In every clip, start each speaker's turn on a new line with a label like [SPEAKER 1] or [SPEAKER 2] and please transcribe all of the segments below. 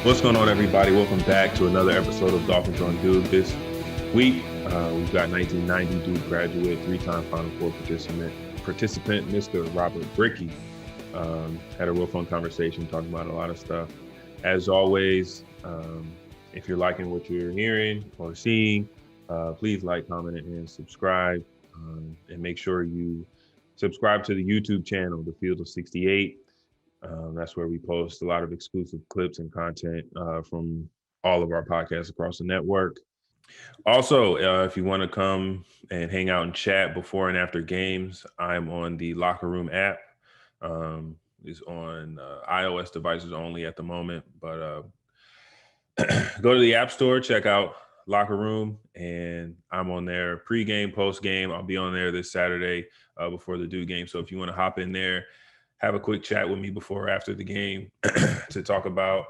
[SPEAKER 1] What's going on, everybody? Welcome back to another episode of Dawkins on Duke. This week, we've got 1990 Duke graduate, three-time Final Four participant, Mr. Robert Brickey. Had a real fun conversation, talking about a lot of stuff. As always, if you're liking what you're hearing or seeing, please like, comment, and subscribe. And make sure you subscribe to the YouTube channel, The Field of 68. That's where we post a lot of exclusive clips and content from all of our podcasts across the network. Also, if you want to come and hang out and chat before and after games, I'm on the Locker Room app. It's on iOS devices only at the moment, but go to the App Store, check out Locker Room, and I'm on there pre-game, post-game. I'll be on there this Saturday before the Duke game. So if you want to hop in there, have a quick chat with me before or after the game to talk about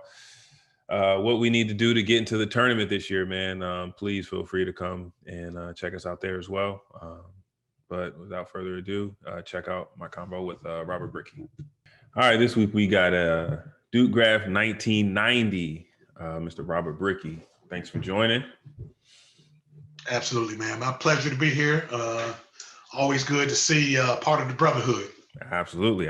[SPEAKER 1] what we need to do to get into the tournament this year, man. Please feel free to come and check us out there as well. But without further ado, check out my convo with Robert Brickey. All right, this week we got Duke Graph 1990, Mr. Robert Brickey. Thanks for joining.
[SPEAKER 2] Absolutely, man. My pleasure to be here. Always good to see part of the brotherhood.
[SPEAKER 1] Absolutely.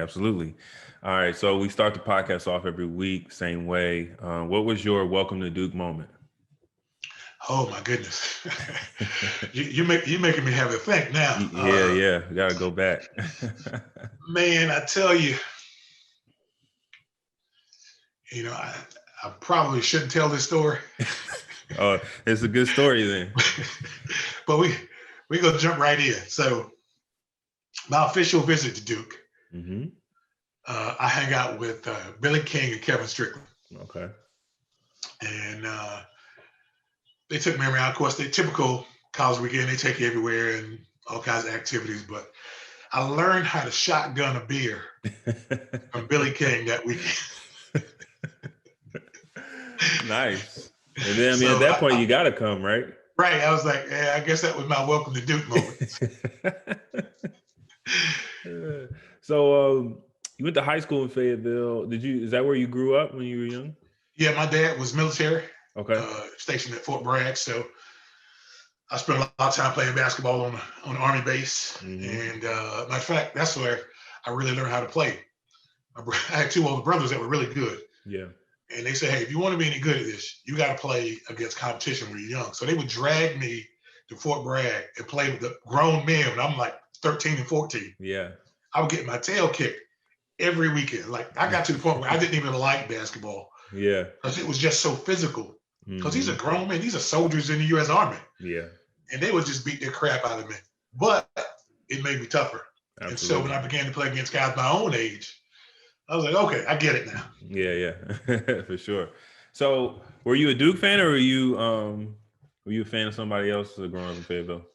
[SPEAKER 1] All right, so we start the podcast off every week, same way. What was your welcome to Duke moment?
[SPEAKER 2] Oh my goodness, you're making me have to think now.
[SPEAKER 1] Yeah, we gotta go back.
[SPEAKER 2] Man, I tell you, I probably shouldn't tell this story.
[SPEAKER 1] Oh, it's a good story then.
[SPEAKER 2] But we gonna jump right in. So my official visit to Duke, I hang out with Billy King and Kevin Strickland.
[SPEAKER 1] Okay.
[SPEAKER 2] And they took me around. Of course, they typical college weekend, they take you everywhere and all kinds of activities. But I learned how to shotgun a beer from Billy King that weekend.
[SPEAKER 1] Nice. And then, at that point, you got to come, right?
[SPEAKER 2] Right. I was like, yeah, I guess that was my welcome to Duke moment.
[SPEAKER 1] So you went to high school in Fayetteville. Is that where you grew up when you were young?
[SPEAKER 2] Yeah, my dad was military.
[SPEAKER 1] Okay.
[SPEAKER 2] Stationed at Fort Bragg. So I spent a lot of time playing basketball on the Army base. And matter of fact, that's where I really learned how to play. I had two older brothers that were really good.
[SPEAKER 1] Yeah.
[SPEAKER 2] And they said, hey, if you want to be any good at this, you got to play against competition when you're young. So they would drag me to Fort Bragg and play with the grown men when I'm like 13 and 14.
[SPEAKER 1] Yeah.
[SPEAKER 2] I would get my tail kicked every weekend. Like I got to the point where I didn't even like basketball.
[SPEAKER 1] Yeah.
[SPEAKER 2] Because it was just so physical. Because these are grown men. These are soldiers in the U.S. Army.
[SPEAKER 1] Yeah. And
[SPEAKER 2] they would just beat the crap out of me. But it made me tougher. Absolutely. And so when I began to play against guys my own age, I was like, okay, I get it now.
[SPEAKER 1] Yeah, for sure. So were you a Duke fan or were you a fan of somebody else growing up in Fayetteville?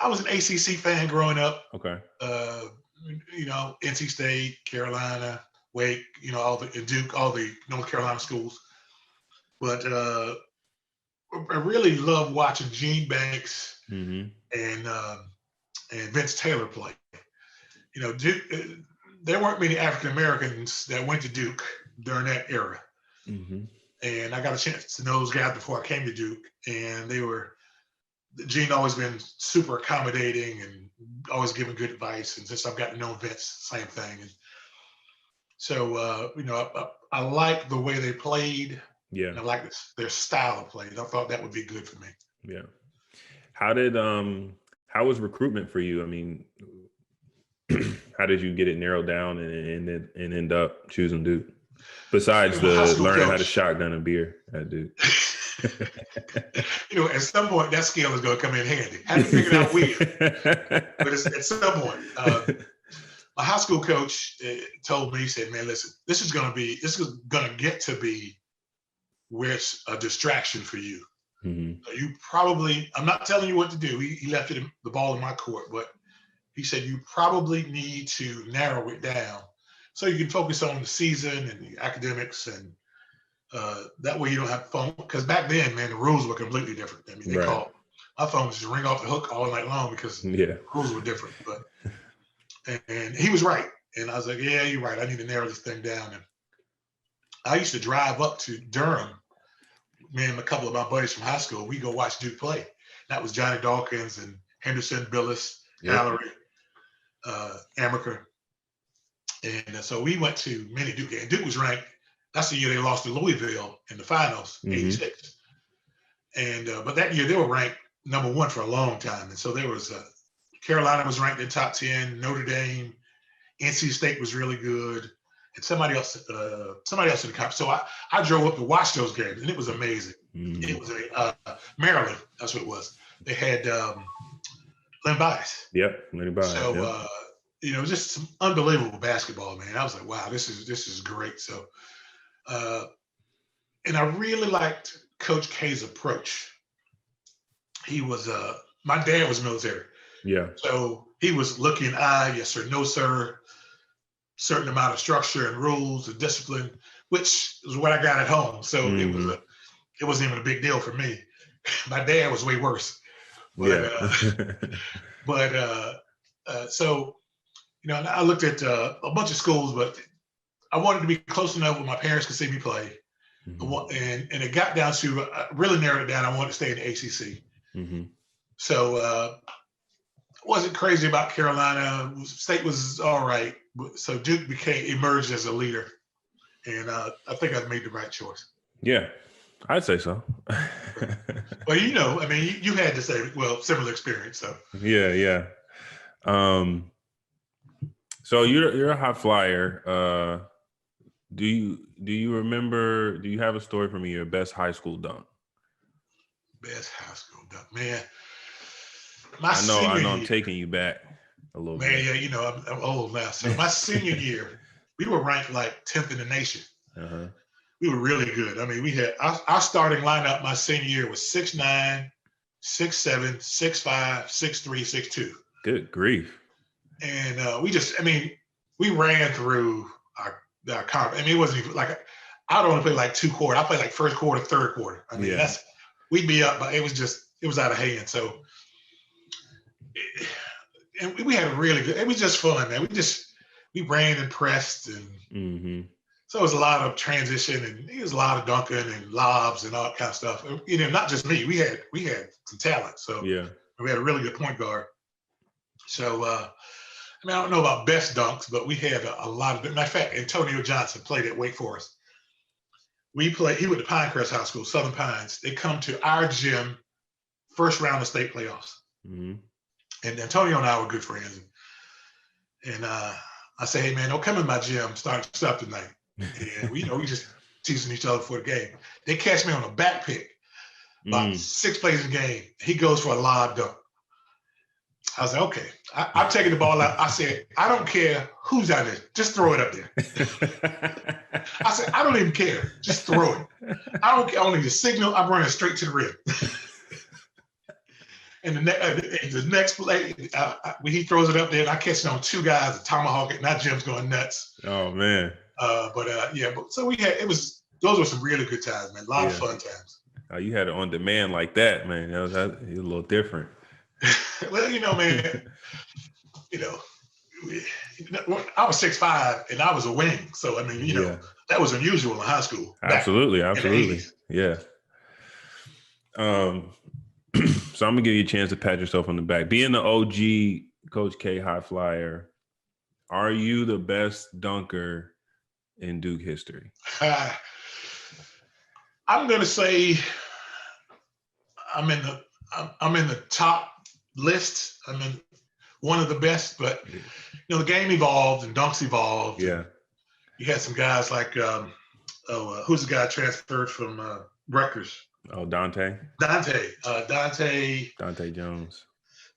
[SPEAKER 2] I was an ACC fan growing up.
[SPEAKER 1] Okay.
[SPEAKER 2] NC State, Carolina, Wake, and Duke, all the North Carolina schools. But I really love watching Gene Banks and Vince Taylor play. Duke. There weren't many African Americans that went to Duke during that era. And I got a chance to know those guys before I came to Duke. And Gene always been super accommodating and always giving good advice. And since I've gotten to know Vince, same thing. And so, I like the way they played. Yeah. And I like their style of play. I thought that would be good for me.
[SPEAKER 1] Yeah. How was recruitment for you? I mean, how did you get it narrowed down and end up choosing Duke? Besides learning how to shotgun a beer at Duke.
[SPEAKER 2] At some point that skill is going to come in handy. I haven't figured out when, but at some point, my high school coach told me, he said, "Man, listen, this is going to get to be where it's a distraction for you. So you probably, I'm not telling you what to do. He left the ball in my court, but." He said, you probably need to narrow it down so you can focus on the season and the academics. And that way you don't have phone. Because back then, man, the rules were completely different. I mean, my phone was just ring off the hook all night long because the rules were different. But and he was right. And I was like, yeah, you're right. I need to narrow this thing down. And I used to drive up to Durham. Me and a couple of my buddies from high school, we go watch Duke play. That was Johnny Dawkins and Henderson, Billis, Gallery, Amaker. And so we went to many Duke games. Duke was ranked. That's the year they lost to Louisville in the finals, 86. And but that year they were ranked number 1 for a long time. And so there was Carolina was ranked in top 10, Notre Dame, NC State was really good, and somebody else in the conference. So I drove up to watch those games, and it was amazing. It was Maryland. That's what it was. They had Len Bias.
[SPEAKER 1] Yep, Len Bias.
[SPEAKER 2] So just some unbelievable basketball, man. I was like, wow, this is great. So, and I really liked Coach K's approach. He was my dad was military.
[SPEAKER 1] Yeah.
[SPEAKER 2] So he was looking yes sir, no sir, certain amount of structure and rules and discipline, which is what I got at home. So it wasn't even a big deal for me. My dad was way worse. But, so, I looked at a bunch of schools, but I wanted to be close enough where my parents could see me play. And it got down to, really narrowed it down. I wanted to stay in the ACC. So wasn't crazy about Carolina. State was all right. So Duke emerged as a leader. And I think I made the right choice.
[SPEAKER 1] Yeah, I'd say so.
[SPEAKER 2] Well, you had to say, similar experience. So
[SPEAKER 1] yeah. So you're a high flyer. Do you remember? Do you have a story from your best high school dunk?
[SPEAKER 2] Best high school dunk, man.
[SPEAKER 1] I know. I'm taking you back a little bit.
[SPEAKER 2] Man, yeah, I'm old now. So my senior year, we were ranked like 10th in the nation. We were really good. I mean, we had our starting lineup my senior year was 6'9", 6'7", 6'5", 6'3", 6'2".
[SPEAKER 1] Good grief.
[SPEAKER 2] And we ran through our conference. I mean, it wasn't even like, I don't want to play like 2 quarters. I played like first quarter, third quarter. I mean, we'd be up, but it was out of hand. So, and we had a really good, it was just fun, man. We ran and pressed, and so it was a lot of transition, and it was a lot of dunking and lobs and all that kind of stuff. Not just me. We had some talent. So we had a really good point guard. So I don't know about best dunks, but we had a lot of. Matter of fact, Antonio Johnson played at Wake Forest. He went to Pinecrest High School, Southern Pines. They come to our gym, first round of state playoffs. And Antonio and I were good friends. And I say, hey, man, don't come in my gym, start tonight. And we just teasing each other for the game. They catch me on a back pick, about 6 plays a game. He goes for a lob dunk. I was like, okay. I'm taking the ball out. I said, I don't care who's out there. Just throw it up there. I said, I don't even care. Just throw it. I don't care. I don't need a signal. I'm running straight to the rim. And the next play, he throws it up there, and I catch it on 2 guys, and tomahawk it, and that gym's going nuts.
[SPEAKER 1] Oh, man.
[SPEAKER 2] So we had, those were some really good times, man. A lot of fun times.
[SPEAKER 1] You had it on demand like that, man. It was a little different.
[SPEAKER 2] Well, man, I was 6'5", and I was a wing. So, that was unusual in high school.
[SPEAKER 1] Absolutely. Yeah. So I'm going to give you a chance to pat yourself on the back. Being the OG Coach K high flyer, are you the best dunker in Duke history?
[SPEAKER 2] I'm going to say I'm in the top list. I'm in one of the best, but the game evolved and dunks evolved.
[SPEAKER 1] Yeah.
[SPEAKER 2] You had some guys like who's the guy transferred from Rutgers?
[SPEAKER 1] Oh, Dante Jones.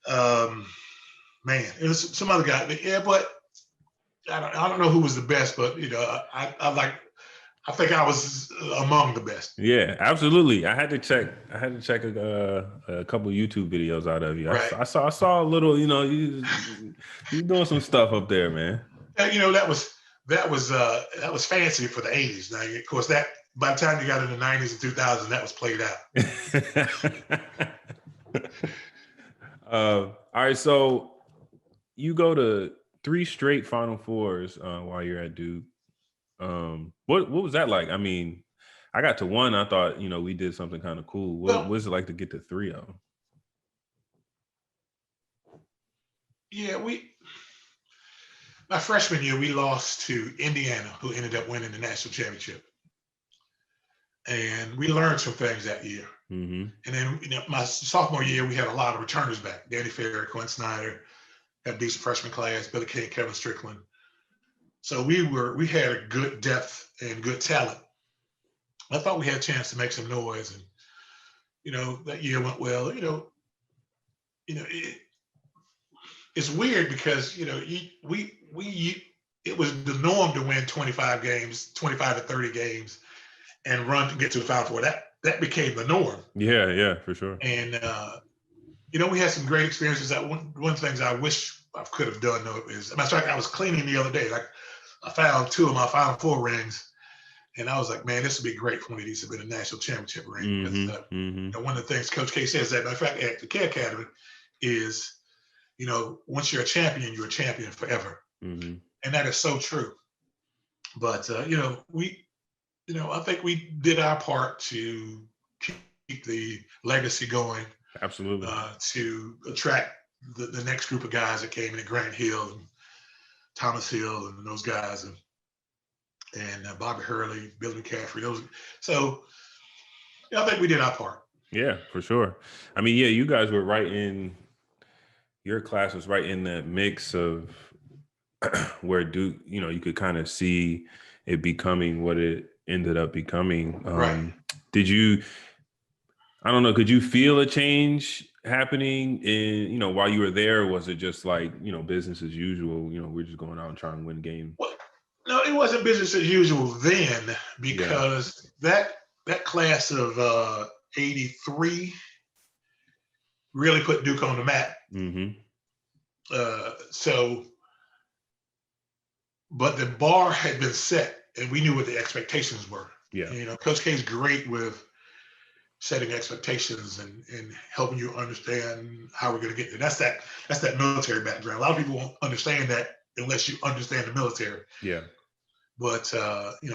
[SPEAKER 1] Man, it was some other guy. Yeah, but I don't know who was the best, but I think I was among the best. Yeah, absolutely. I had to check a couple of YouTube videos out of you. Right. I saw a little. You doing some stuff up there, man.
[SPEAKER 2] That was fancy for the 80s. Now, of course, that by the time you got in the 90s and 2000s, that was played
[SPEAKER 1] out. All right, so you go to 3 straight Final Fours while you're at Duke. What was that like? I mean, I got to 1. I thought, we did something kind of cool. What was it like to get to 3 of them?
[SPEAKER 2] Yeah, my freshman year, we lost to Indiana, who ended up winning the national championship. And we learned some things that year.
[SPEAKER 1] Mm-hmm.
[SPEAKER 2] And then, my sophomore year, we had a lot of returners back. Danny Ferry, Quinn Snyder, had a decent freshman class, Billy King, Kevin Strickland. So we had a good depth and good talent. I thought we had a chance to make some noise, and that year went well. It's weird because it was the norm to win 25 games, 25 to 30 games, and run to get to the Final Four. That became the norm.
[SPEAKER 1] Yeah, for sure.
[SPEAKER 2] And we had some great experiences. That one of the things I wish I could have done though is, matter of fact, I was cleaning the other day. Like I found 2 of my Final Four rings. And I was like, man, this would be great for one of these to be a national championship ring.
[SPEAKER 1] Mm-hmm.
[SPEAKER 2] One of the things Coach K says, that matter of fact, at the K Academy is, once you're a champion forever.
[SPEAKER 1] Mm-hmm.
[SPEAKER 2] And that is so true. But, I think we did our part to keep the legacy going.
[SPEAKER 1] Absolutely.
[SPEAKER 2] To attract the next group of guys that came in, Grant Hill and Thomas Hill and those guys. And Bobby Hurley, Billy McCaffrey. So I think we did our part.
[SPEAKER 1] Yeah, for sure. I mean, yeah, you guys were your class was right in that mix of where Duke, you could kind of see it becoming what it ended up becoming.
[SPEAKER 2] Right.
[SPEAKER 1] I don't know, could you feel a change happening in, while you were there? Or was it just like, business as usual? We're just going out and trying to win games.
[SPEAKER 2] Well, no, it wasn't business as usual then, because that class of 83 really put Duke on the map.
[SPEAKER 1] Mm-hmm.
[SPEAKER 2] But the bar had been set, and we knew what the expectations were.
[SPEAKER 1] Yeah.
[SPEAKER 2] Coach K is great with setting expectations and helping you understand how we're going to get there. That's that military background. A lot of people won't understand that unless you understand the military.
[SPEAKER 1] Yeah.
[SPEAKER 2] But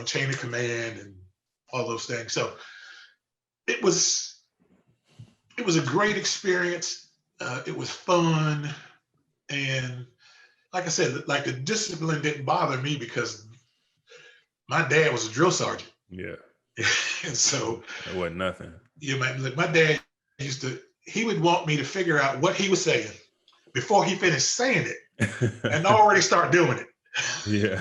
[SPEAKER 2] chain of command and all those things. So it was a great experience. It was fun, and like I said, like the discipline didn't bother me because my dad was a drill sergeant.
[SPEAKER 1] Yeah.
[SPEAKER 2] And so
[SPEAKER 1] it wasn't nothing.
[SPEAKER 2] My dad he would want me to figure out what he was saying before he finished saying it and already start doing it.
[SPEAKER 1] Yeah.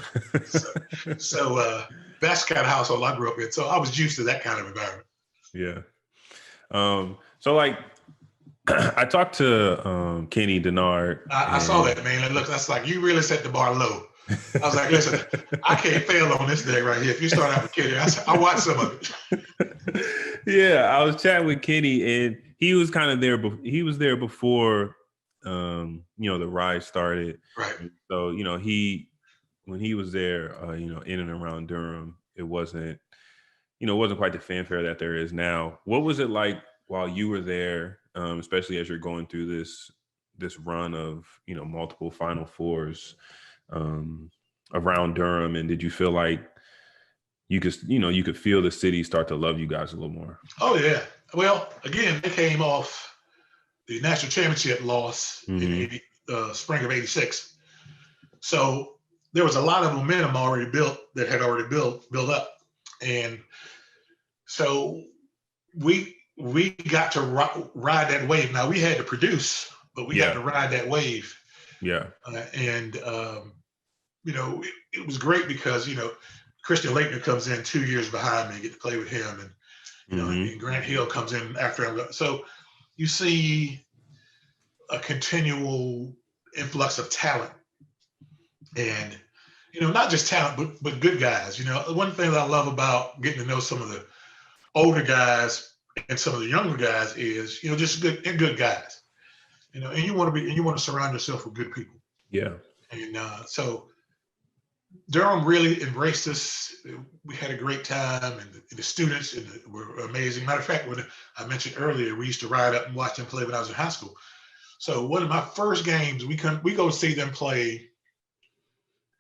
[SPEAKER 2] so that's the kind of household I grew up in. So I was used to that kind of environment.
[SPEAKER 1] Yeah. So like I talked to Kenny Denard.
[SPEAKER 2] I saw that, man. That's like, you really set the bar low. I was like, listen, I can't fail on this day right here. If you start out with Kenny, I watched some of it.
[SPEAKER 1] Yeah, I was chatting with Kenny, and he was kind of there. He was there before, the ride started.
[SPEAKER 2] Right.
[SPEAKER 1] So, when he was there, in and around Durham, it wasn't quite the fanfare that there is now. What was it like while you were there, especially as you're going through this run of, multiple Final Fours around Durham? And did you feel like you could feel the city start to love you guys a little more?
[SPEAKER 2] Oh, yeah. Well, again, they came off the national championship loss in spring of 86. So there was a lot of momentum already built built up. And so we got to ride that wave. Now we had to produce, but we got to ride that wave.
[SPEAKER 1] Yeah.
[SPEAKER 2] It was great because, Christian Laettner comes in 2 years behind me, get to play with him. And, and Grant Hill comes in after him. So you see a continual influx of talent, and, not just talent, but good guys. One thing that I love about getting to know some of the older guys and some of the younger guys is, just good guys, and you want to surround yourself with good people.
[SPEAKER 1] Yeah. And
[SPEAKER 2] so Durham really embraced us. We had a great time, and the students were amazing. Matter of fact, when I mentioned earlier, we used to ride up and watch them play when I was in high school. So one of my first games, we go see them play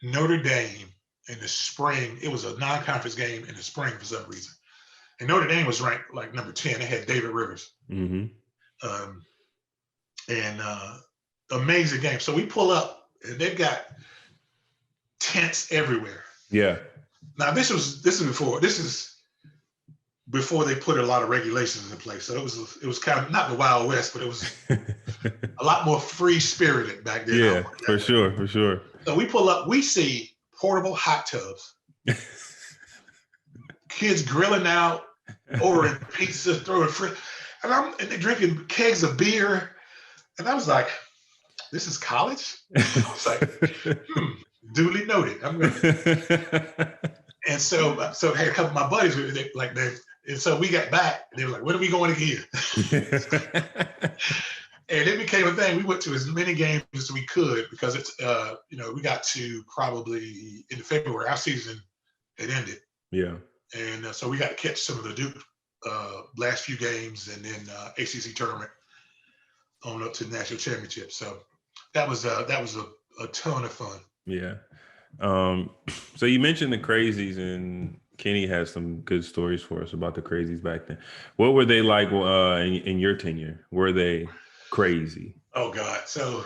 [SPEAKER 2] Notre Dame in the spring. It was a non-conference game in the spring for some reason. And Notre Dame was ranked like number 10. They had David Rivers.
[SPEAKER 1] Mm-hmm.
[SPEAKER 2] And amazing game. So we pull up and they've got tents everywhere.
[SPEAKER 1] Yeah.
[SPEAKER 2] Now this is before they put a lot of regulations in place. So it was kind of not the Wild West, but it was a lot more free spirited back then.
[SPEAKER 1] Yeah, for sure.
[SPEAKER 2] So we pull up, we see portable hot tubs, kids grilling out, ordering pizza, throwing fruit, and they're drinking kegs of beer, and I was like, "This is college." I was like, duly noted. I'm gonna. And so I had a couple of my buddies and so we got back, and they were like, "When are we going again?" And it became a thing. We went to as many games as we could because it's, we got to probably in February, our season had ended.
[SPEAKER 1] Yeah.
[SPEAKER 2] And so we got to catch some of the Duke last few games and then ACC tournament on up to the national championship. So that was a ton of fun.
[SPEAKER 1] Yeah. So you mentioned the Crazies, and Kenny has some good stories for us about the Crazies back then. What were they like in your tenure? Were they crazy?
[SPEAKER 2] Oh God! So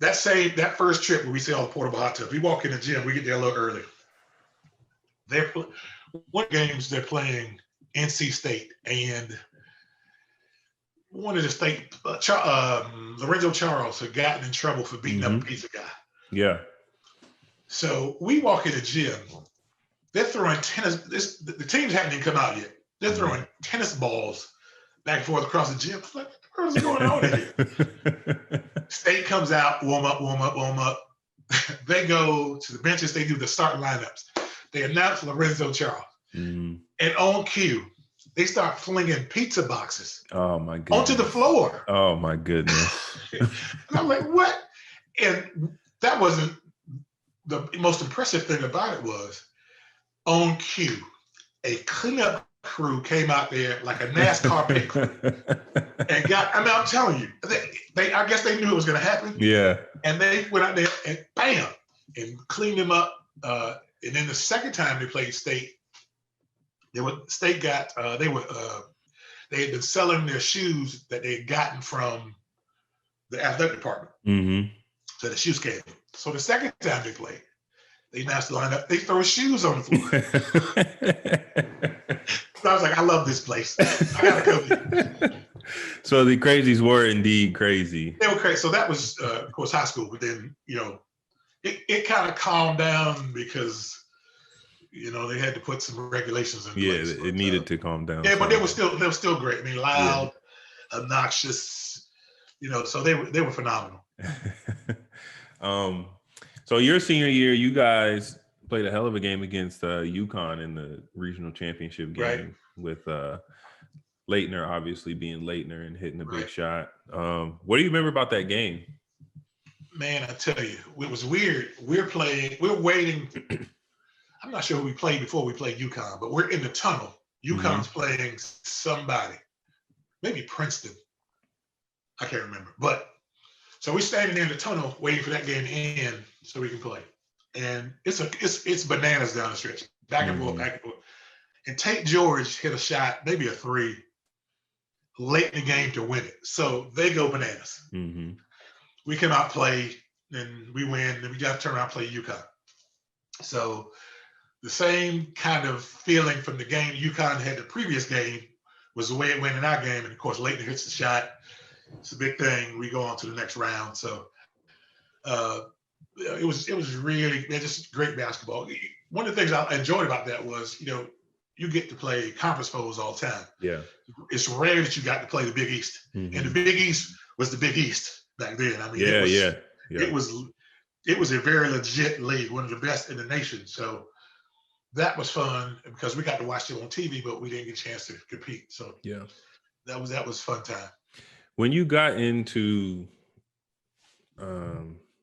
[SPEAKER 2] that first trip where we see all the portable hot tubs, we walk in the gym, we get there a little early. What games they're playing NC State and one of the state Lorenzo Charles had gotten in trouble for beating up a pizza guy.
[SPEAKER 1] Yeah. So we walk in the gym. They're throwing tennis. The teams haven't even come out yet. They're throwing tennis balls back and forth across the gym. Like, what is going on here? State comes out, warm up. They go to the benches. They do the starting lineups. They announce Lorenzo Charles. And on cue, they start flinging pizza boxes. Oh my goodness.
[SPEAKER 2] Onto the floor.
[SPEAKER 1] Oh my goodness.
[SPEAKER 2] And I'm like, what? And that wasn't the most impressive thing about it. Was on cue, a cleanup crew came out there like a NASCAR pit crew and I'm telling you, they I guess they knew it was going to happen. Yeah. And they went out there and bam, and cleaned them up. And then the second time they played State, they had been selling their shoes that they had gotten from the athletic department. Mm-hmm. So the shoes came. So the second time they played, they announced the lineup. They throw shoes on the floor. So I was like, I love this place. I gotta go there.
[SPEAKER 1] So the Crazies were indeed crazy.
[SPEAKER 2] They were crazy. So that was, of course, high school. But then, it kind of calmed down because, they had to put some regulations in place.
[SPEAKER 1] Yeah, it needed to calm down.
[SPEAKER 2] Yeah, but they were still great. I mean, loud, obnoxious, so they were phenomenal.
[SPEAKER 1] So your senior year, you guys played a hell of a game against UConn in the regional championship game with Laettner obviously being Laettner and hitting a big shot. What do you remember about that game?
[SPEAKER 2] Man, I tell you, it was weird. We're waiting. I'm not sure who we played before we played UConn, but we're in the tunnel. UConn's playing somebody, maybe Princeton. I can't remember. But so we're standing there in the tunnel waiting for that game to end so we can play. And it's bananas down the stretch, back and forth. And Tate George hit a shot, maybe a three, late in the game to win it. So they go bananas. Mm-hmm. We come out, play, and we win, and we got to turn around and play UConn. So the same kind of feeling from the game UConn had the previous game was the way it went in our game. And of course, Laettner hits the shot. It's a big thing. We go on to the next round. So it was really just great basketball. One of the things I enjoyed about that was, you get to play conference foes all the time. Yeah. It's rare that you got to play the Big East. Mm-hmm. And the Big East was the Big East back then. I mean, it was a very legit league, one of the best in the nation. So that was fun because we got to watch it on TV, but we didn't get a chance to compete. So that was fun time.
[SPEAKER 1] When you got into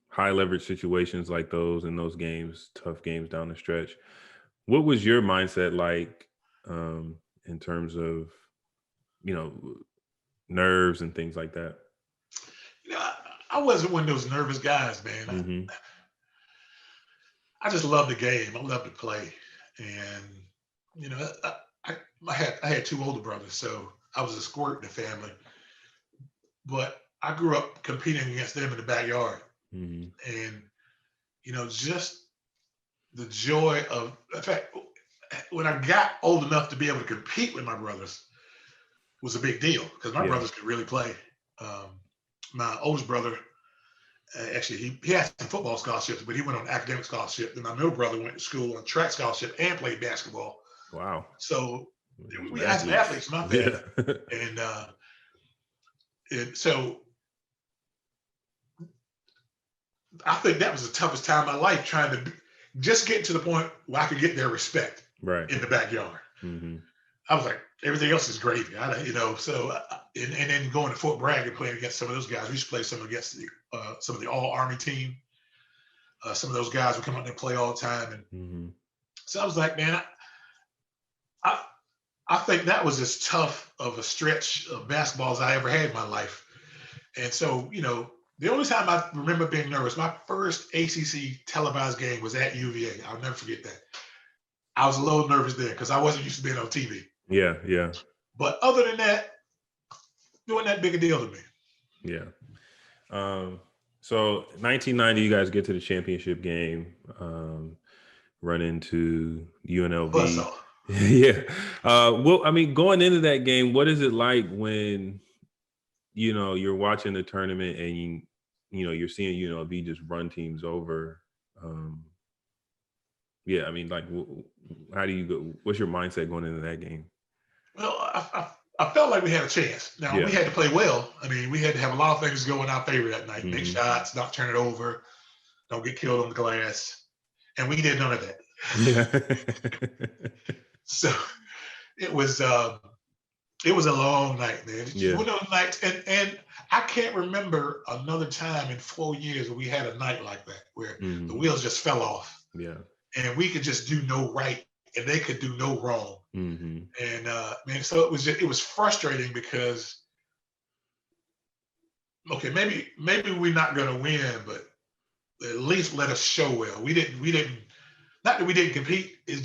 [SPEAKER 1] high leverage situations like those in those games, tough games down the stretch, what was your mindset like in terms of, nerves and things like that?
[SPEAKER 2] I wasn't one of those nervous guys, man. I just love the game. I love to play, and you know, I had two older brothers, so I was a squirt in the family. But I grew up competing against them in the backyard,
[SPEAKER 1] Mm-hmm.
[SPEAKER 2] and just the joy of. In fact, when I got old enough to be able to compete with my brothers, was a big deal because my brothers could really play. My oldest brother, actually, he had some football scholarships, but he went on academic scholarship. Then my middle brother went to school on track scholarship and played basketball.
[SPEAKER 1] Wow.
[SPEAKER 2] So we had some athletes, not bad.
[SPEAKER 1] Yeah.
[SPEAKER 2] And so I think that was the toughest time of my life, trying to just get to the point where I could get their respect in the backyard.
[SPEAKER 1] Mm-hmm.
[SPEAKER 2] I was like, everything else is gravy. So and then going to Fort Bragg and playing against some of those guys. We used to play some against some of the all Army team. Some of those guys would come out there and play all the time. And so I was like, man, I think that was as tough of a stretch of basketball as I ever had in my life. And so, the only time I remember being nervous, my first ACC televised game was at UVA. I'll never forget that. I was a little nervous there because I wasn't used to being on TV.
[SPEAKER 1] Yeah, yeah.
[SPEAKER 2] But other than that, doing that big a deal to me.
[SPEAKER 1] Yeah. So 1990, you guys get to the championship game, run into UNLV. Yeah. Well, I mean, going into that game, what is it like when, you're watching the tournament and you're seeing UNLV just run teams over? Yeah, I mean, like, how do you go? What's your mindset going into that game?
[SPEAKER 2] Well, I felt like we had a chance. Now, we had to play well. I mean, we had to have a lot of things go in our favor that night. Make shots, not turn it over, don't get killed on the glass. And we did none of that.
[SPEAKER 1] Yeah.
[SPEAKER 2] So it was a long night, man.
[SPEAKER 1] Yeah.
[SPEAKER 2] One of those nights, and I can't remember another time in 4 years where we had a night like that, where the wheels just fell off.
[SPEAKER 1] Yeah.
[SPEAKER 2] And we could just do no right, and they could do no wrong. And man, so it was frustrating because, okay, maybe we're not going to win, but at least let us show well. We didn't. Not that we didn't compete. It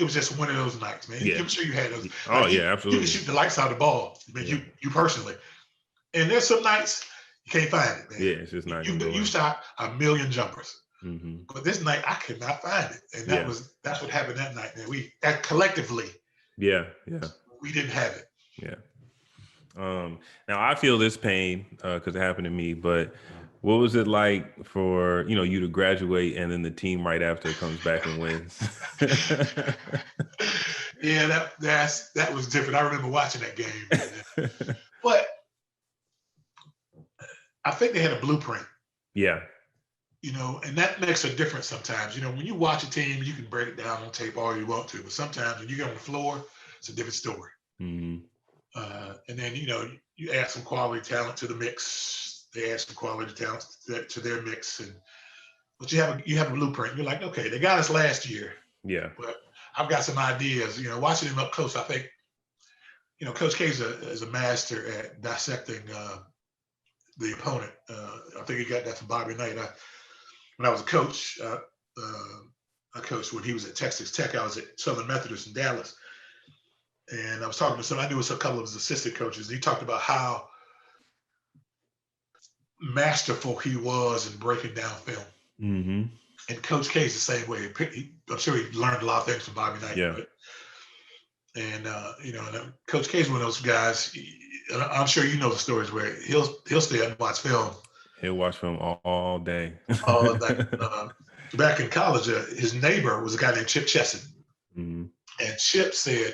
[SPEAKER 2] was just one of those nights, man.
[SPEAKER 1] Yeah.
[SPEAKER 2] I'm sure you had those.
[SPEAKER 1] Oh, yeah, absolutely.
[SPEAKER 2] You can shoot the lights out of the ball. I mean, you personally. And there's some nights you can't find it, man.
[SPEAKER 1] Yeah, it's just not.
[SPEAKER 2] You shot a million jumpers. But this night I could not find it, and that's what happened that night. Man, we collectively, we didn't have it.
[SPEAKER 1] Yeah. Now I feel this pain because it happened to me. But what was it like for you to graduate and then the team right after comes back and wins?
[SPEAKER 2] Yeah, that was different. I remember watching that game, but I think they had a blueprint.
[SPEAKER 1] Yeah.
[SPEAKER 2] And that makes a difference sometimes. When you watch a team, you can break it down on tape all you want to, but sometimes when you get on the floor, it's a different story. And then, you add some quality talent to the mix. They add some quality talent to their mix. But you have a blueprint. You're like, okay, they got us last year.
[SPEAKER 1] Yeah.
[SPEAKER 2] But I've got some ideas. Watching them up close, I think, Coach K is a master at dissecting the opponent. I think he got that from Bobby Knight. When I was a coach, I coached when he was at Texas Tech. I was at Southern Methodist in Dallas. And I was talking to I knew a couple of his assistant coaches. He talked about how masterful he was in breaking down film. And Coach K is the same way. I'm sure he learned a lot of things from Bobby Knight.
[SPEAKER 1] Yeah.
[SPEAKER 2] And Coach K is one of those guys. I'm sure you know the stories where he'll stay and watch film.
[SPEAKER 1] He'll watch film all day.
[SPEAKER 2] All day. Back in college, his neighbor was a guy named Chip Chesson. And Chip said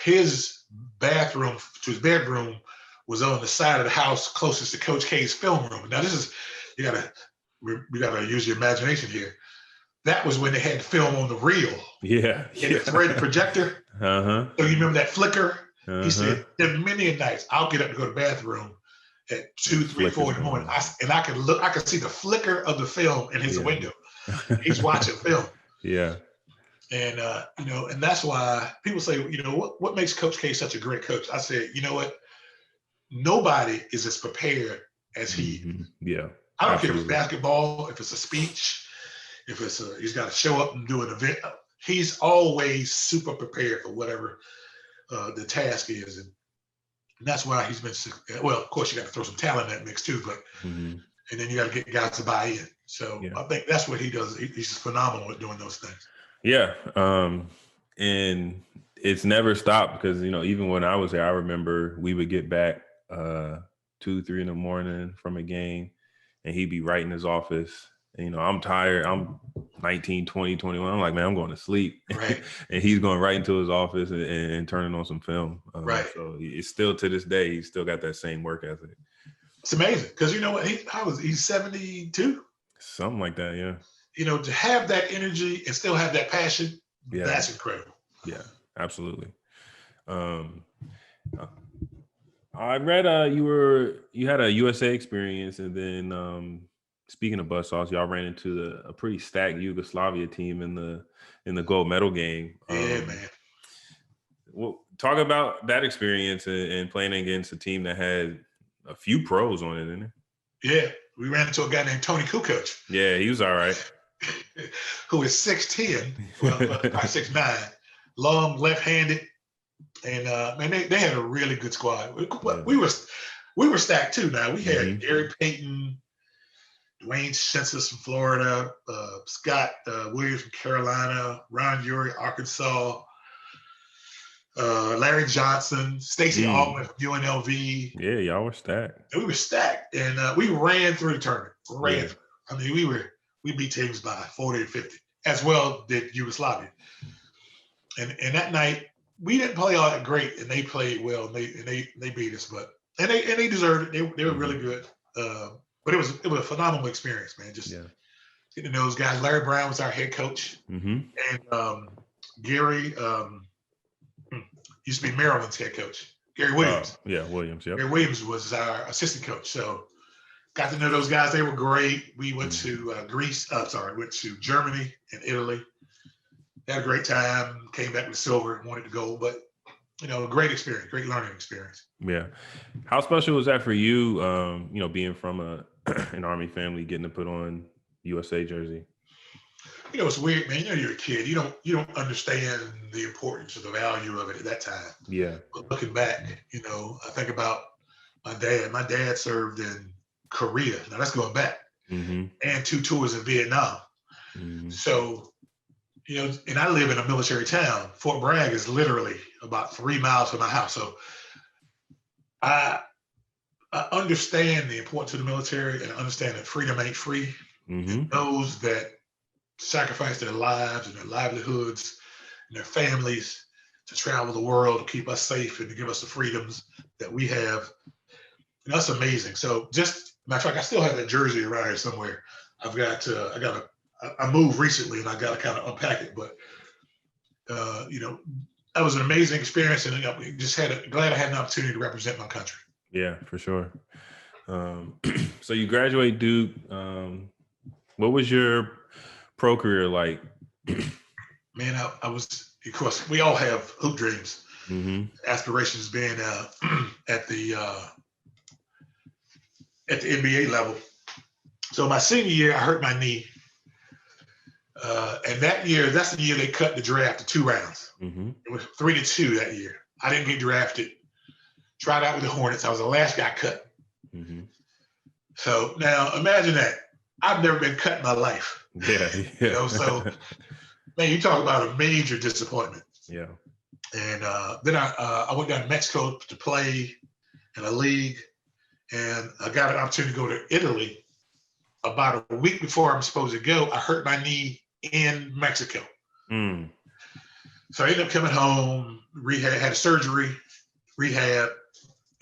[SPEAKER 2] his bathroom to his bedroom was on the side of the house closest to Coach K's film room. Now, this is, we gotta use your imagination here. That was when they had film on the reel. Yeah. And the threaded projector. So you remember that flicker? He said, there are many nights I'll get up to go to the bathroom at 2, 3, 4 in the morning. I could see the flicker of the film in his window. He's watching film.
[SPEAKER 1] Yeah.
[SPEAKER 2] And, and that's why people say, what makes Coach K such a great coach? I said, you know what? Nobody is as prepared as he.
[SPEAKER 1] Yeah.
[SPEAKER 2] I don't care if it's basketball, if it's a speech, if he's got to show up and do an event, he's always super prepared for whatever the task is, and that's why he's been. Well, of course, you got to throw some talent in that mix too, but and then you got to get guys to buy in. So I think that's what he does. He's phenomenal at doing those things.
[SPEAKER 1] Yeah, and it's never stopped because even when I was there, I remember we would get back 2, 3 in the morning from a game, and he'd be right in his office. And, I'm tired. I'm 19, 20, 21. I'm like, man, I'm going to sleep.
[SPEAKER 2] Right.
[SPEAKER 1] And he's going right into his office and turning on some film.
[SPEAKER 2] Right.
[SPEAKER 1] So it's still to this day, he's still got that same work ethic.
[SPEAKER 2] It's amazing because you know what? He's 72.
[SPEAKER 1] Something like that, yeah.
[SPEAKER 2] To have that energy and still have that passion, that's incredible.
[SPEAKER 1] Yeah, absolutely. I read you had a USA experience, and then speaking of buzzsaws, y'all ran into a pretty stacked Yugoslavia team in the gold medal game.
[SPEAKER 2] Yeah, man.
[SPEAKER 1] Well, talk about that experience and playing against a team that had a few pros on it, didn't it?
[SPEAKER 2] Yeah, we ran into a guy named Tony Kukoc.
[SPEAKER 1] Yeah, he was all right.
[SPEAKER 2] Who is 6'10", well, 6'9", long, left-handed, and man, they had a really good squad. We were stacked too. Now we had Gary Payton, Dwayne Census from Florida, Scott Williams from Carolina, Ron Urey, Arkansas, Larry Johnson, Stacey Altman from UNLV.
[SPEAKER 1] Yeah, y'all were stacked.
[SPEAKER 2] And we were stacked, and we ran through the tournament. I mean, we beat teams by 40 to 50, as well did Yugoslavia. And that night we didn't play all that great, and they played well, and they beat us, but they deserved it. They were really good. But it was a phenomenal experience, man. Just getting to know those guys. Larry Brown was our head coach, and Gary used to be Maryland's head coach. Gary Williams.
[SPEAKER 1] Williams. Yep.
[SPEAKER 2] Gary Williams was our assistant coach. So got to know those guys. They were great. We went to went to Germany and Italy. Had a great time. Came back with silver and wanted to go, but a great experience, great learning experience.
[SPEAKER 1] Yeah. How special was that for you? Being from an Army family, getting to put on USA jersey.
[SPEAKER 2] It's weird, man. You're a kid. You don't understand the importance or the value of it at that time.
[SPEAKER 1] Yeah.
[SPEAKER 2] But looking back, I think about my dad. My dad served in Korea. Now that's going back. And 2 tours in Vietnam. So, and I live in a military town. Fort Bragg is literally about 3 miles from my house. So I understand the importance of the military, and I understand that freedom ain't free. And those that sacrifice their lives and their livelihoods and their families to travel the world to keep us safe and to give us the freedoms that we have. And that's amazing. So just, matter of fact, I still have that jersey around here somewhere. I moved recently and I got to kind of unpack it, but that was an amazing experience, and glad I had an opportunity to represent my country.
[SPEAKER 1] Yeah, for sure. So you graduate Duke. What was your pro career like?
[SPEAKER 2] Man, I was, of course, we all have hoop dreams, aspirations being at the NBA level. So my senior year, I hurt my knee. And that's the year they cut the draft to 2 rounds. It was 3-2 that year. I didn't get drafted. Tried out with the Hornets. I was the last guy cut. So now imagine that. I've never been cut in my life.
[SPEAKER 1] Yeah.
[SPEAKER 2] So man, you talk about a major disappointment.
[SPEAKER 1] Yeah.
[SPEAKER 2] And then I went down to Mexico to play in a league, and I got an opportunity to go to Italy. About a week before I'm supposed to go, I hurt my knee in Mexico. So I ended up coming home, had a surgery, rehab,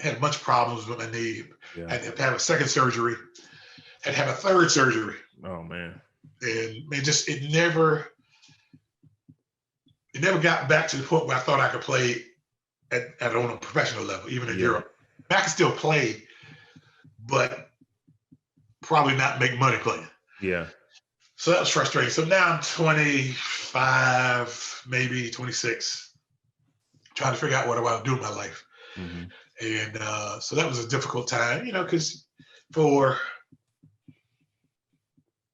[SPEAKER 2] had a bunch of problems with my knee. Had to have a second surgery, had to have a third surgery.
[SPEAKER 1] Oh man. And
[SPEAKER 2] it never got back to the point where I thought I could play on a professional level, even in Europe. I could still play, but probably not make money playing.
[SPEAKER 1] Yeah.
[SPEAKER 2] So that was frustrating. So now I'm 25, maybe 26, trying to figure out what I want to do with my life. And so that was a difficult time, because for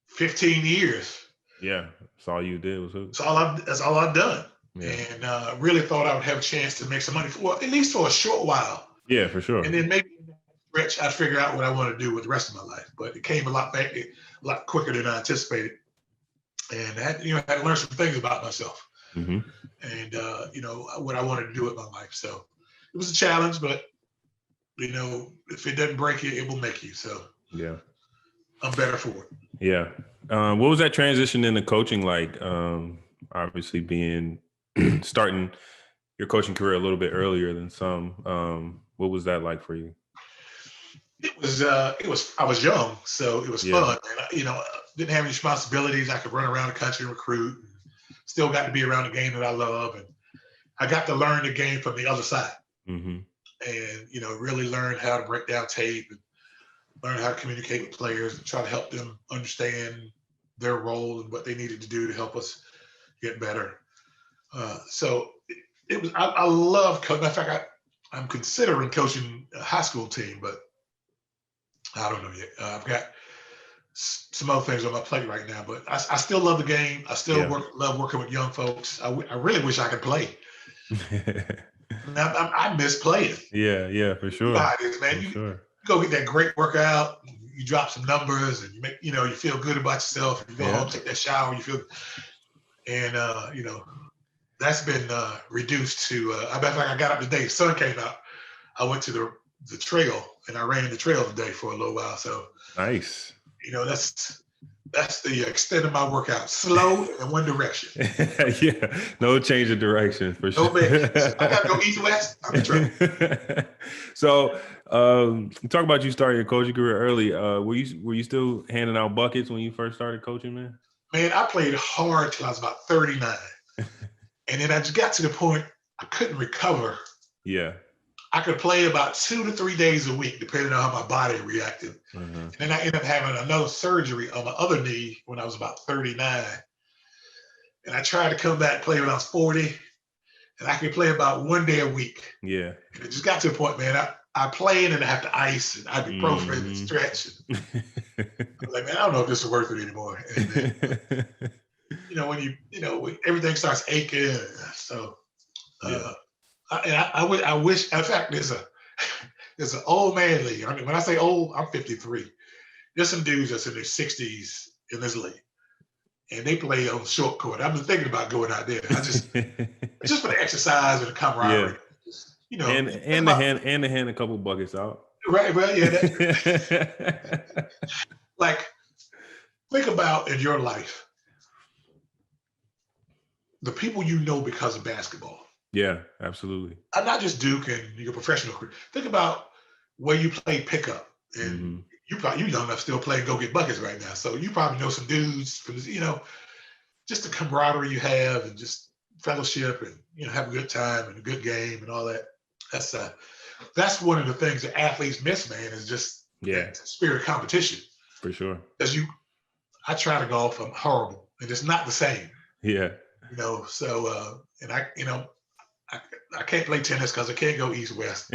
[SPEAKER 2] 15 years,
[SPEAKER 1] Yeah, that's all you did was hoop.
[SPEAKER 2] That's all I've done.
[SPEAKER 1] Yeah.
[SPEAKER 2] And really thought I would have a chance to make some money, at least for a short while.
[SPEAKER 1] Yeah, for sure.
[SPEAKER 2] And then maybe stretch, I'd figure out what I want to do with the rest of my life. But it came a lot quicker than I anticipated. And I had to learn some things about myself and, what I wanted to do with my life. So it was a challenge, but, if it doesn't break you, it will make you. So
[SPEAKER 1] yeah,
[SPEAKER 2] I'm better for it.
[SPEAKER 1] Yeah. What was that transition into coaching like? Obviously starting your coaching career a little bit earlier than some. What was that like for you?
[SPEAKER 2] It was I was young, so it was fun. And didn't have any responsibilities. I could run around the country and recruit. Still got to be around the game that I love, and I got to learn the game from the other side.
[SPEAKER 1] Mm-hmm.
[SPEAKER 2] And really learn how to break down tape and learn how to communicate with players and try to help them understand their role and what they needed to do to help us get better. So it was. I love coaching. In fact, I'm considering coaching a high school team, but I don't know yet. I've got some other things on my plate right now, but I still love the game. I still love working with young folks. I really wish I could play. I miss playing.
[SPEAKER 1] Yeah, for sure.
[SPEAKER 2] You know how it is, man. You go get that great workout, you drop some numbers, and you make, you feel good about yourself. You go home, take that shower, you feel, and that's been reduced to. I got up today. The sun came out. I went to the trail and I ran the trail today for a little while. So
[SPEAKER 1] nice.
[SPEAKER 2] That's the extent of my workout. Slow in one direction.
[SPEAKER 1] Yeah, no change of direction for sure.
[SPEAKER 2] No, man. I gotta go east west. I'm in trouble.
[SPEAKER 1] So, talk about you starting your coaching career early. Were you still handing out buckets when you first started coaching, man?
[SPEAKER 2] Man, I played hard till I was about 39, and then I just got to the point I couldn't recover.
[SPEAKER 1] Yeah.
[SPEAKER 2] I could play about 2 to 3 days a week, depending on how my body reacted. Mm-hmm. And then I ended up having another surgery on my other knee when I was about 39. And I tried to come back and play when I was 40, and I could play about 1 day a week.
[SPEAKER 1] Yeah. And
[SPEAKER 2] it just got to a point, man, I played and I have to ice and ibuprofen and stretch. And I was like, man, I don't know if this is worth it anymore. And then, when everything starts aching. So, I wish. In fact, there's an old man league. I mean, when I say old, I'm 53. There's some dudes that's in their 60s in this league, and they play on short court. I've been thinking about going out there. Just for the exercise and the camaraderie.
[SPEAKER 1] Yeah. And to hand a couple buckets out.
[SPEAKER 2] Right. Well, yeah. Like, think about in your life the people you know because of basketball.
[SPEAKER 1] Yeah, absolutely.
[SPEAKER 2] I'm not just Duke and your professional career. Think about where you played pickup, and you young enough still playing go get buckets right now. So you probably know some dudes from just the camaraderie you have and just fellowship and have a good time and a good game and all that. That's one of the things that athletes miss, man, is just that spirit of competition.
[SPEAKER 1] For sure.
[SPEAKER 2] Because I try to golf, I'm horrible, and it's not the same.
[SPEAKER 1] Yeah.
[SPEAKER 2] So and I can't play tennis because I can't go east-west.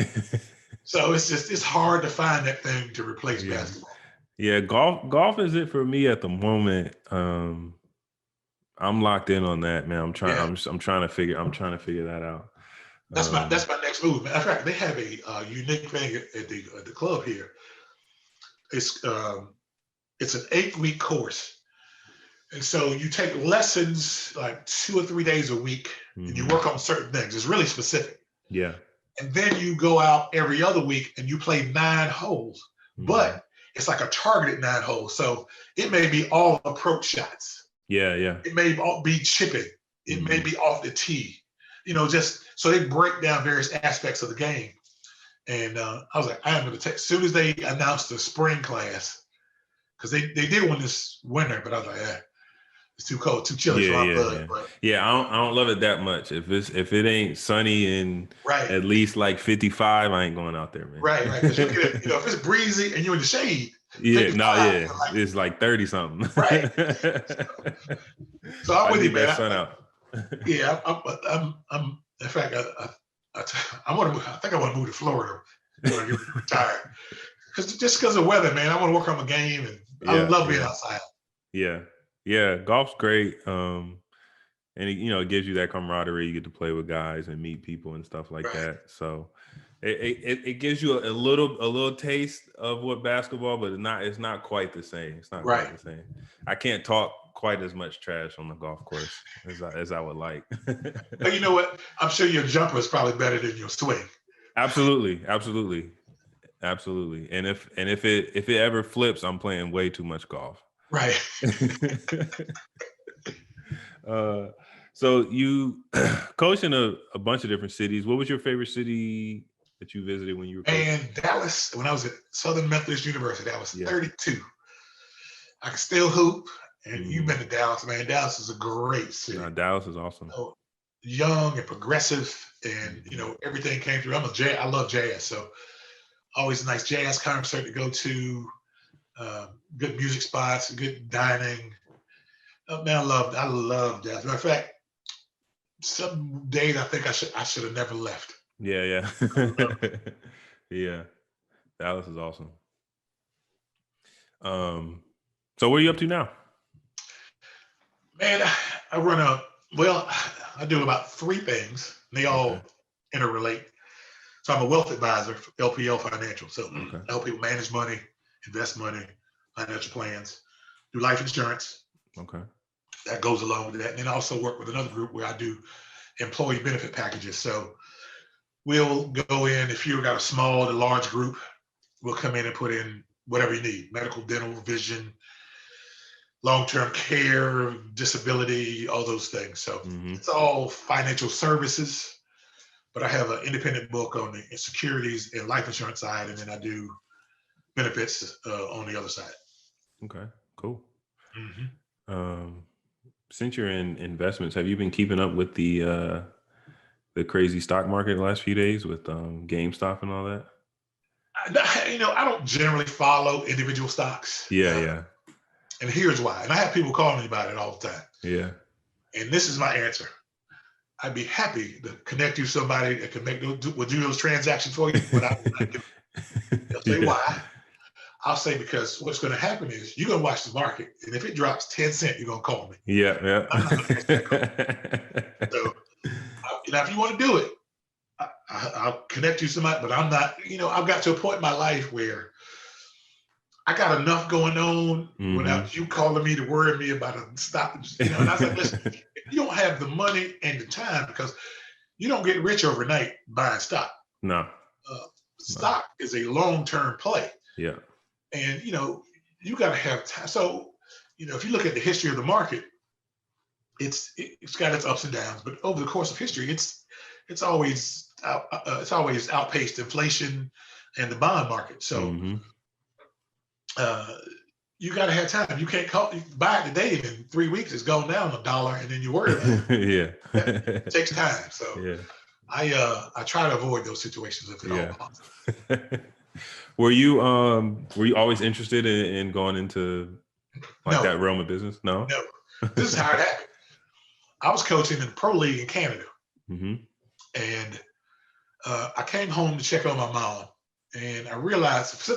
[SPEAKER 2] So it's hard to find that thing to replace basketball.
[SPEAKER 1] Yeah, golf is it for me at the moment. I'm locked in on that, man. I'm trying to figure that out.
[SPEAKER 2] That's my next move, man. In fact, they have a unique thing at the club here. It's an 8-week course. And so you take lessons like 2 or 3 days a week, and you work on certain things. It's really specific.
[SPEAKER 1] Yeah.
[SPEAKER 2] And then you go out every other week and you play 9 holes, but it's like a targeted 9 holes. So it may be all approach shots.
[SPEAKER 1] Yeah.
[SPEAKER 2] It may all be chipping. It may be off the tee. Just so they break down various aspects of the game. And I was like, I am going to take, as soon as they announced the spring class, because they did one this winter, but I was like, it's too cold, too chilly for my blood.
[SPEAKER 1] Yeah, I don't love it that much. If it ain't sunny and at least like 55, I ain't going out there, man.
[SPEAKER 2] Right. Because if it's breezy and you're in the shade.
[SPEAKER 1] It's like 30 something.
[SPEAKER 2] Right. So I'm with you, man.
[SPEAKER 1] That sun out.
[SPEAKER 2] Yeah, I'm. In fact, I think I want to move to Florida when I get retired. Because of weather, man. I want to work on my game, and I love being outside.
[SPEAKER 1] Yeah. Yeah, golf's great. And it gives you that camaraderie. You get to play with guys and meet people and stuff like
[SPEAKER 2] Right.
[SPEAKER 1] that. So it gives you a little taste of what basketball, but it's not quite the same. It's not
[SPEAKER 2] Right.
[SPEAKER 1] quite the same. I can't talk quite as much trash on the golf course as I would like.
[SPEAKER 2] But you know what? I'm sure your jumper is probably better than your swing.
[SPEAKER 1] Absolutely. And if it ever flips, I'm playing way too much golf.
[SPEAKER 2] Right.
[SPEAKER 1] So you coached in a bunch of different cities. What was your favorite city that you visited when you were coaching?
[SPEAKER 2] And Dallas, when I was at Southern Methodist University, I was
[SPEAKER 1] Yeah.
[SPEAKER 2] 32. I can still hoop. And you've been to Dallas, man. Dallas is a great city.
[SPEAKER 1] Dallas is awesome.
[SPEAKER 2] Young and progressive, and everything came through. I love jazz, so always a nice jazz concert to go to. Good music spots, good dining. Oh, man, I love Dallas. Matter of fact, some days I think I should have never left.
[SPEAKER 1] Yeah. Yeah. Dallas is awesome. So what are you up to now?
[SPEAKER 2] Man, I do about 3 things. They all interrelate. So I'm a wealth advisor for LPL Financial. So I help people manage money, invest money, financial plans, do life insurance.
[SPEAKER 1] Okay.
[SPEAKER 2] That goes along with that. And then I also work with another group where I do employee benefit packages. So we'll go in, if you've got a small to large group, we'll come in and put in whatever you need: medical, dental, vision, long-term care, disability, all those things. So it's all financial services, but I have an independent book on the securities and life insurance side, and then I do benefits on the other side.
[SPEAKER 1] Okay, cool. Since you're in investments, have you been keeping up with the crazy stock market the last few days with GameStop and all that?
[SPEAKER 2] I don't generally follow individual stocks.
[SPEAKER 1] Yeah.
[SPEAKER 2] And here's why. And I have people call me about it all the time.
[SPEAKER 1] Yeah.
[SPEAKER 2] And this is my answer. I'd be happy to connect you with somebody that can do those transactions for you, but I will not do it. They'll say why. I'll say because what's going to happen is you're going to watch the market, and if it drops 10 cents, you're going to call me.
[SPEAKER 1] Yeah.
[SPEAKER 2] I'm not going to answer that call. So, if you want to do it, I'll connect you to somebody, but I'm not, I've got to a point in my life where I got enough going on without you calling me to worry me about a stop. And I was like, listen, you don't have the money and the time, because you don't get rich overnight buying stock.
[SPEAKER 1] No.
[SPEAKER 2] Stock is a long-term play.
[SPEAKER 1] Yeah.
[SPEAKER 2] And, you got to have time. So, if you look at the history of the market, it's got its ups and downs, but over the course of history, it's always outpaced inflation and the bond market. So you got to have time. You can't buy it today, and in 3 weeks it's gone down $1, and then you worry about it.
[SPEAKER 1] Yeah.
[SPEAKER 2] It takes time. So
[SPEAKER 1] yeah.
[SPEAKER 2] I try to avoid those situations if at all possible.
[SPEAKER 1] Were you always interested in going into that realm of business? No.
[SPEAKER 2] This is how it happened. I was coaching in the pro league in Canada, and I came home to check on my mom, and I realized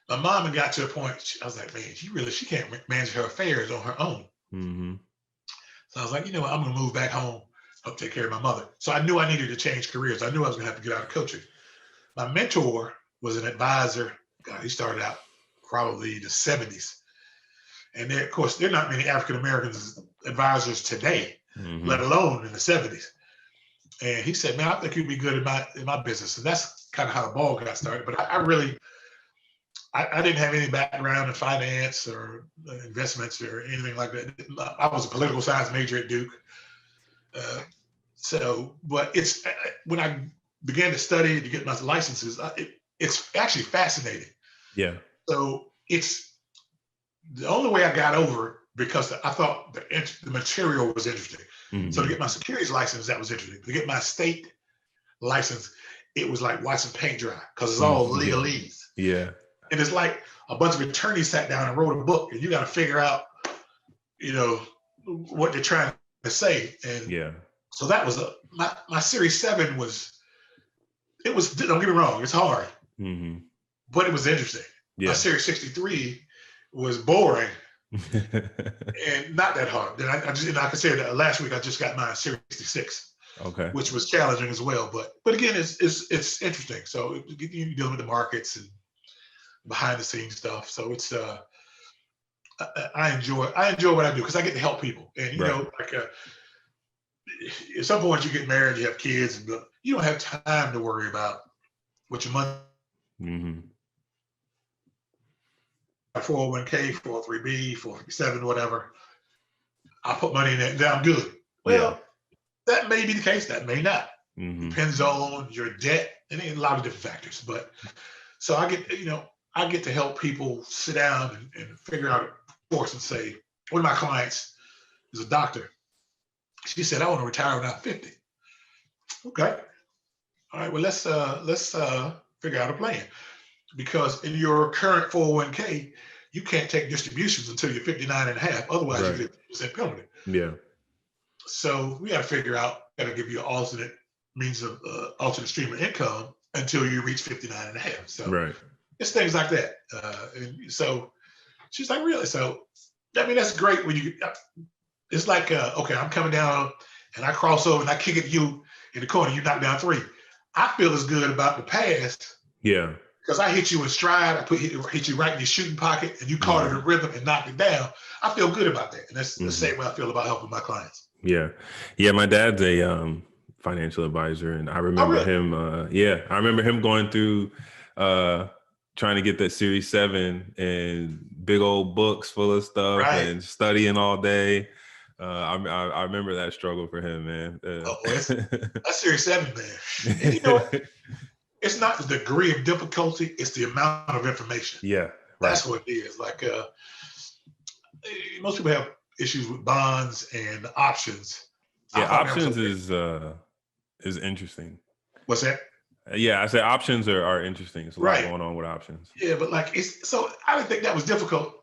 [SPEAKER 2] my mom had got to a point. I was like, man, she can't manage her affairs on her own. So I was like, I'm going to move back home, help take care of my mother. So I knew I needed to change careers. I knew I was going to have to get out of coaching. My mentor was an advisor. God, he started out probably the 70s. And there, of course, there are not many African Americans advisors today, let alone in the 70s. And he said, man, I think you'd be good in my business. And that's kind of how the ball got started. But I didn't have any background in finance or investments or anything like that. I was a political science major at Duke. But it's when I began to study to get my licenses, it's actually fascinating. Yeah. So it's the only way I got over it, because I thought the material was interesting. So to get my securities license, that was interesting. To get my state license, it was like watching paint dry, because it's all legalese. Yeah. And it's like a bunch of attorneys sat down and wrote a book, and you got to figure out, what they're trying to say. And so that was my Series 7 was, don't get me wrong, it's hard, but it was interesting. My Series 63 was boring, and not that hard. Then I just, like I said, last week I just got my Series 66,
[SPEAKER 1] Okay.
[SPEAKER 2] which was challenging as well. But again, it's interesting. So you're dealing with the markets and behind the scenes stuff. So it's I enjoy what I do because I get to help people. And you
[SPEAKER 1] Right.
[SPEAKER 2] know, like at some point you get married, you have kids, and you don't have time to worry about what your money.
[SPEAKER 1] Mm-hmm.
[SPEAKER 2] 401k, 403b, 457, whatever. I put money in it, and then I'm good.
[SPEAKER 1] Yeah.
[SPEAKER 2] Well, that may be the case. That may not.
[SPEAKER 1] Mm-hmm.
[SPEAKER 2] Depends on your debt and a lot of different factors. But so I get to help people sit down and figure out a course and say, one of my clients is a doctor. She said, I want to retire when I'm 50. Okay. All right. Well, let's figure out a plan, because in your current 401k, you can't take distributions until you're 59 and a half. Otherwise,
[SPEAKER 1] Right.
[SPEAKER 2] you get 50% penalty.
[SPEAKER 1] Yeah.
[SPEAKER 2] So we got to figure out, got to give you an alternate means of alternate stream of income until you reach 59 and a half. So
[SPEAKER 1] Right.
[SPEAKER 2] it's things like that. And so she's like, really? So, I mean, that's great when you, it's like, okay, I'm coming down and I cross over and I kick at you in the corner, you knock down 3. I feel as good about the past.
[SPEAKER 1] Yeah.
[SPEAKER 2] Because I hit you in stride, I hit you right in your shooting pocket, and you caught it in rhythm and knocked it down. I feel good about that, and that's the same way I feel about helping my clients.
[SPEAKER 1] Yeah, yeah. My dad's a financial advisor, and I remember him. I remember him going through trying to get that Series 7 and big old books full of stuff and studying all day. I remember that struggle for him, man.
[SPEAKER 2] That's Series 7, man. And you know what? It's not the degree of difficulty; it's the amount of information.
[SPEAKER 1] Yeah, right.
[SPEAKER 2] That's what it is. Like most people have issues with bonds and options.
[SPEAKER 1] Yeah, options is interesting.
[SPEAKER 2] What's that?
[SPEAKER 1] Yeah, I said options are interesting. There's a lot going on with options.
[SPEAKER 2] Yeah, but like so I didn't think that was difficult.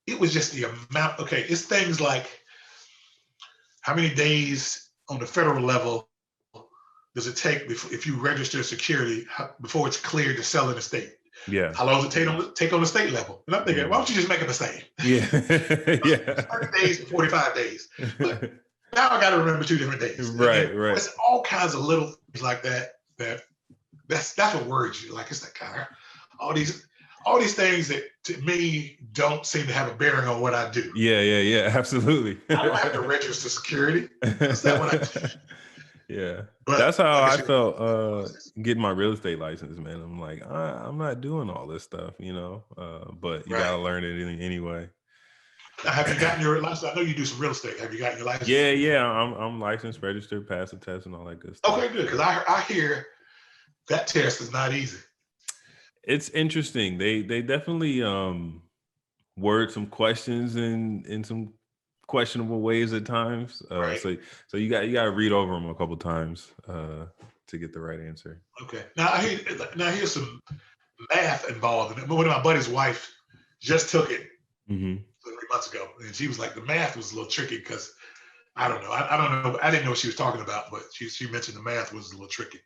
[SPEAKER 2] It was just the amount. Okay, it's things like how many days on the federal level does it take if you register security before it's cleared to sell in the state?
[SPEAKER 1] Yeah.
[SPEAKER 2] How long does it take on the state level? And I'm thinking, why don't you just make it the same?
[SPEAKER 1] Yeah.
[SPEAKER 2] Yeah. 30 days and 45 days. But now I got to remember 2 different days.
[SPEAKER 1] Right.
[SPEAKER 2] It's all kinds of little things like that. That's what worries you. Like it's like all these things that to me don't seem to have a bearing on what I do.
[SPEAKER 1] Yeah. Absolutely.
[SPEAKER 2] I don't have to register security. That's not what I do.
[SPEAKER 1] Yeah, but that's how I felt getting my real estate license, man. I'm like, I'm not doing all this stuff, you know, but you gotta learn it anyway.
[SPEAKER 2] Now, have you gotten your license? I know you do some real estate. Have you gotten your license?
[SPEAKER 1] Yeah. I'm licensed, registered, passed the test, and all that good stuff.
[SPEAKER 2] Okay, good. Because I hear that test is not easy. It's
[SPEAKER 1] interesting. They definitely word some questions in some questionable ways at times. So you got to read over them a couple times to get the right answer.
[SPEAKER 2] Okay. Now here's some math involved in it. One of my buddy's wife just took it 3 months ago, and she was like, the math was a little tricky because I don't know. I don't know. I didn't know what she was talking about, but she mentioned the math was a little tricky.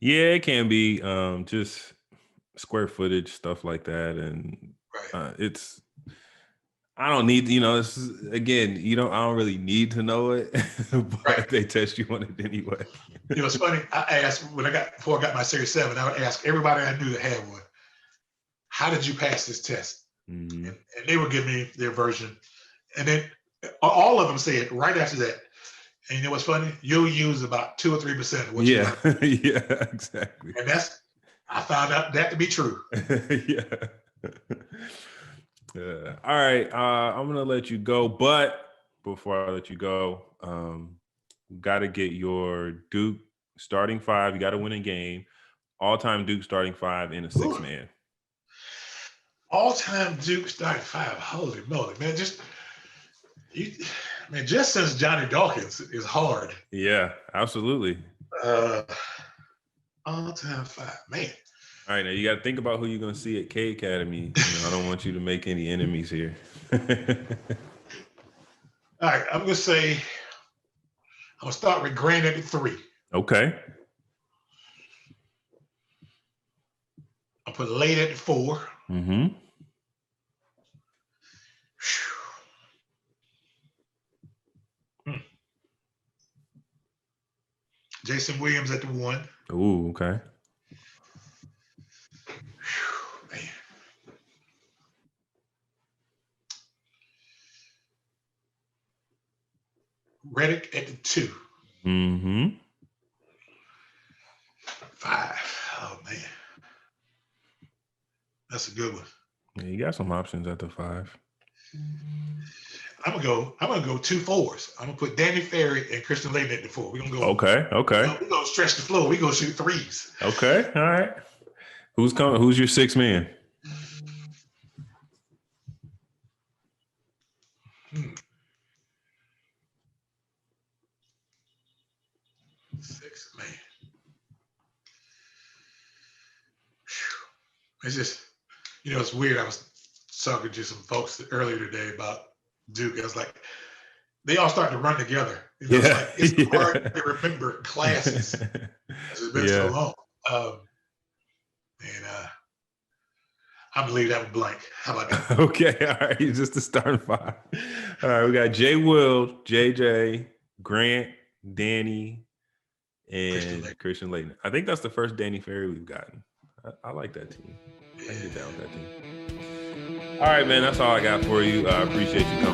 [SPEAKER 1] Yeah, it can be just square footage stuff like that, and it's. I don't need, this is, again, I don't really need to know it, but they test you on it anyway.
[SPEAKER 2] It's funny. I asked before I got my Series 7, I would ask everybody I knew that had one, how did you pass this test? And they would give me their version. And then all of them said right after that, and you know what's funny? You'll use about 2 or 3% of what you learn.
[SPEAKER 1] Yeah, exactly.
[SPEAKER 2] And I found out that to be true.
[SPEAKER 1] Yeah. All right, I'm gonna let you go, but before I let you go, got to get your Duke starting 5. You got to win a game. All-time Duke starting 5 in a 6-man.
[SPEAKER 2] All-time Duke starting 5. Holy moly, man! Just since Johnny Dawkins is hard.
[SPEAKER 1] Yeah, absolutely.
[SPEAKER 2] All-time 5, man.
[SPEAKER 1] All right, now you got to think about who you're going to see at K Academy. I don't want you to make any enemies here.
[SPEAKER 2] All right, I'm going to start with Grant at 3.
[SPEAKER 1] Okay.
[SPEAKER 2] I'll put Laettner at 4. Jason Williams at the 1.
[SPEAKER 1] Ooh, okay.
[SPEAKER 2] Whew, man. Reddick at the 2.
[SPEAKER 1] Mm-hmm.
[SPEAKER 2] 5. Oh man, that's a good one.
[SPEAKER 1] Yeah, you got some options at the 5.
[SPEAKER 2] I'm gonna go 2 4s. I'm gonna put Danny Ferry and Christian Laettner at the 4. We're gonna go.
[SPEAKER 1] Okay.
[SPEAKER 2] We're gonna stretch the floor. We're gonna shoot 3s.
[SPEAKER 1] Okay. All right. Who's coming? Who's your 6th man?
[SPEAKER 2] 6 man. Whew. It's just, it's weird. I was talking to some folks earlier today about Duke. I was like, they all start to run together. It's hard to remember classes. It's been so long. I'm gonna leave that one blank. How about that?
[SPEAKER 1] Okay, all right. Just the starting 5. All right, we got Jay Will, JJ, Grant, Danny, and Christian Laettner. I think that's the first Danny Ferry we've gotten. I like that team. I can get down with that team. All right, man. That's all I got for you. I appreciate you coming